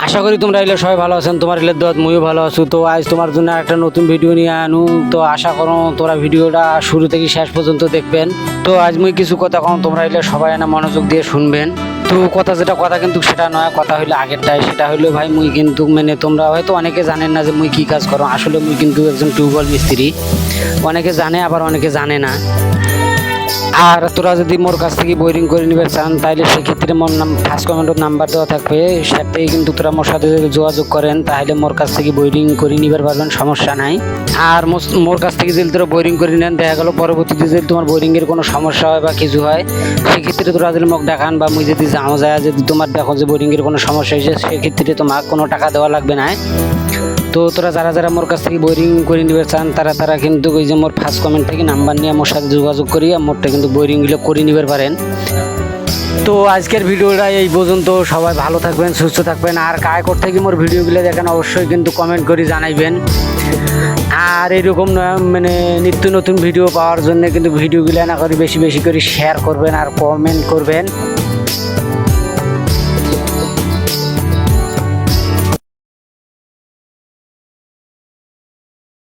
আশা করি তোমরা এলে সবাই ভালো আছেন, তোমার এলে দোয়াত মুইও ভালো আছো। তো আজ তোমার জন্য একটা নতুন ভিডিও নিয়ে আনু। তো আশা করো তোরা ভিডিওটা শুরু থেকে শেষ পর্যন্ত দেখবেন। তো আজ মুই কিছু কথা কম, তোমরা এলে সবাই না মনোযোগ দিয়ে শুনবেন। তো কথা কিন্তু সেটা নয়, কথা হইলো আগেরটাই। সেটা হইলো ভাই মুই কিন্তু মানে তোমরা হয়তো অনেকে জানেন না যে মুই কি কাজ করো। আসলে মুই কিন্তু একজন টিউবওয়েল মিস্ত্রি। অনেকে জানে আবার অনেকে জানে না। আর তোরা যদি মোর কাছ থেকে বোরিং করে নিবে চান তাহলে সেক্ষেত্রে মোর ফার্স্ট কমেন্টের নাম্বার দেওয়া থাকবে, সেটাই কিন্তু তোরা মোর সাথে যদি যোগাযোগ করেন তাহলে মোর কাছ থেকে বোরিং করে নিবার পারবেন, সমস্যা নাই। আর মোর কাছ থেকে যদি তোরা বোরিং করে নেন, দেখা গেল পরবর্তীতে যদি তোমার বোরিংয়ের কোনো সমস্যা হয় বা কিছু হয়, সেক্ষেত্রে তোরা যদি মোক দেখান বা মুই যদি যাও যায় যদি তোমার দেখো যে বোরিংয়ের কোনো সমস্যা হয়েছে, সেক্ষেত্রে তোমার কোনো টাকা দেওয়া লাগবে না। তো তোরা যারা মোর কাছ থেকে বোরিং করে নিবে চান তারা কিন্তু ওই যে মোর ফার্স্ট কমেন্ট থেকে নাম্বার নিয়ে মোর সাথে যোগাযোগ করিয়া মোরটা কিন্তু বোরিংগুলো করে নিতে পারেন। তো আজকের ভিডিওটা এই পর্যন্ত। সবাই ভালো থাকবেন, সুস্থ থাকবেন। আর কায় করতে কি মোর ভিডিওগুলো দেখেন অবশ্যই কিন্তু কমেন্ট করে জানাইবেন। আর এরকম মানে নিত্য নতুন ভিডিও পাওয়ার জন্য কিন্তু ভিডিওগুলো না করে বেশি বেশি করে শেয়ার করবেন আর কমেন্ট করবেন।